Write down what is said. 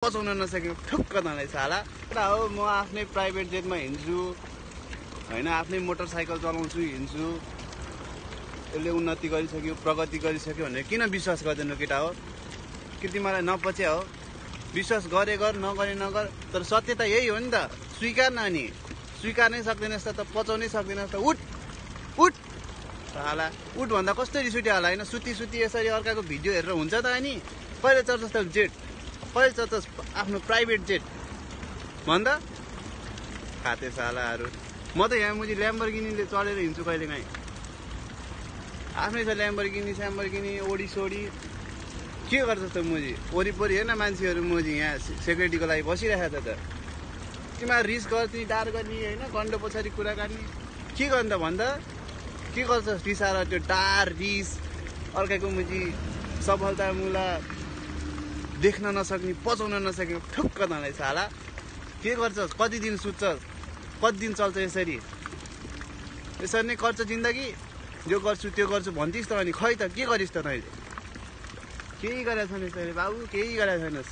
पचाउन नसकेको ठुक्क तँलाई साला एउटा हो। म आफ्नै प्राइभेट जेटमा हिँड्छु हैन, आफ्नै मोटरसाइकल चलाउँछु, हिँड्छु। यसले उन्नति गरिसक्यो, प्रगति गरिसक्यो भनेर किन विश्वास गर्दैनौ केटा हो? कि तिमीलाई नपच्या हो? विश्वास गरे गर, नगरे नगर, तर सत्य त यही हो नि त। स्वीकार न, नि स्वीकार नै सक्दैनस् त पचाउनै सक्दैनस् त। उठ उठ साला, उठ भन्दा कस्तो रिस उठ्यो होला हैन? सुती सुती यसरी अर्काको भिडियो हेरेर हुन्छ त अनि? कहिले चढ्छस् त जेट? कहिले चढ्छस् आफ्नो प्राइभेट जेट भन्दा? खाते सालाहरू। म त यहाँ मुजी ल्याम्बोर्गिनीले चढेर हिँड्छु कहिलेकाहीँ। आफ्नै छ ल्याम्बोर्गिनी ओडी सोडी। के गर्छस् त मुजी? वरिपरि हेर्न मान्छेहरू मुजी यहाँ सेक्युरिटीको लागि बसिरहेको छ त। तिमीहरू रिस गर्ने, डार गर्ने होइन, गन्डो पछाडि कुरा गर्ने। के गर्ने त भन्दा? के गर्छस् रिसाएर? त्यो डार रिस अर्काको मुजी सफलता मुला देख्न नसक्ने, पचाउन नसकेको ठुक्क तँलाई साला। के गर्छस्? कति दिन सुत्छस्? कति दिन चल्छ यसरी? यसरी नै गर्छ जिन्दगी? यो गर्छु त्यो गर्छु भन्थिस् त अनि खै त के गरिस् त तैँले? केही गरेको छैनस् तैँले बाबु, केही गरेको छैनस्।